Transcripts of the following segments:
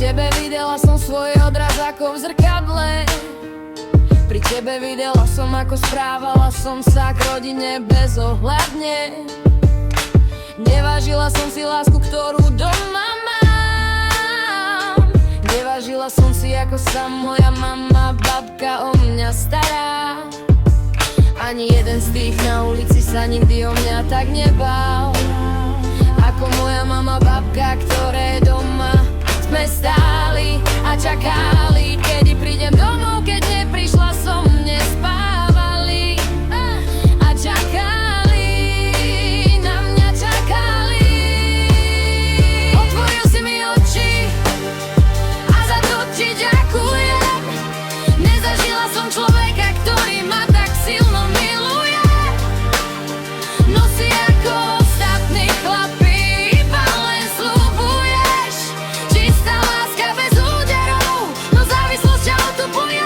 tebe videla som svoj odraz ako v zrkadle. Pri tebe videla som, ako správala som sa k rodine bezohľadne. Nevážila som si lásku, ktorú doma mám. Nevážila som si, ako sa moja mama, babka o mňa stará. Ani jeden z tých na ulici sa nikdy o mňa tak nebál ako moja mama, babka, ktoré doma sme stáli a čakali, kedy prídem domov, keď neprišla som, nespávali a čakali, na mňa čakali. Otvoril si mi oči a za to ti ďakujem. Nezažila som človeka, ktorý ma tak silno miluje. Nosí ako ostatní chlapi, iba len sľubuješ. Čistá láska bez úderov, no závislosť ťa otupuje.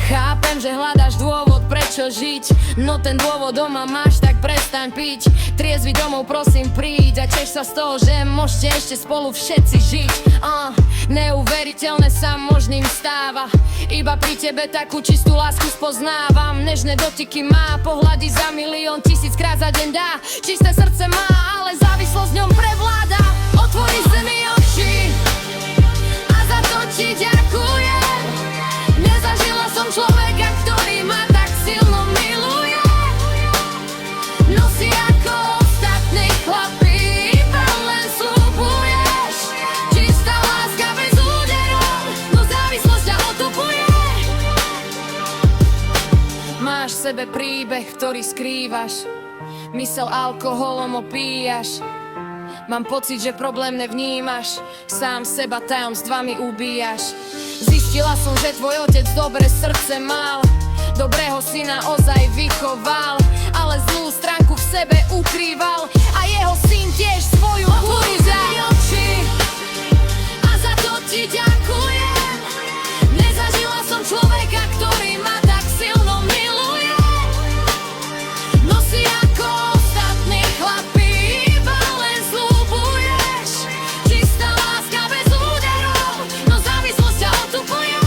Chápem, že hľadaš dôvod, prečo žiť, no ten dôvod doma máš, tak prestaň piť. Triezvy domov prosím príď a teš sa z toho, že môžete ešte spolu všetci žiť. Neuveriteľné sa možným stáva, iba pri tebe takú čistú lásku spoznávam. Nežné dotyky má, pohľady za milión, 1000-krát za deň dá. Čisté srdce má, ale závislosť ňom prevláda. Otvorí sa mi oči a za to ti ďakujem. Nezažila som človeka, ktorý ma tak silno miluje. Nosí ako ostatní chlapi, iba len sľubuješ. Čistá láska bez úderov, no závislosť ťa otupuje. Máš v sebe príbeh, ktorý skrývaš, mysel alkoholom opíjaš. Mám pocit, že problém nevnímaš, sám seba tajomstvami ubíjaš. Zistila som, že tvoj otec dobré srdce mal, dobrého syna ozaj vychoval, ale zlú stránku v sebe ukrýval a jeho syn tiež svoju uvízal. A za to ti ďakujem. Nezažila som človeka, ktorý ma tak silno miluje. Nosí ako ostatní chlapi, iba len sľubuješ. Čistá láska bez úderov, no závislosť ťa otupuje.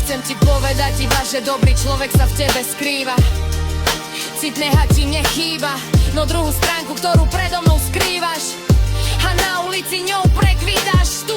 Chcem ti povedať iba, že dobrý človek sa v tebe skrýva. Cit nehať ti nechýba, no druhú stránku, ktorú predo mnou skrývaš, a na ulici ňou prekvídaš. Tu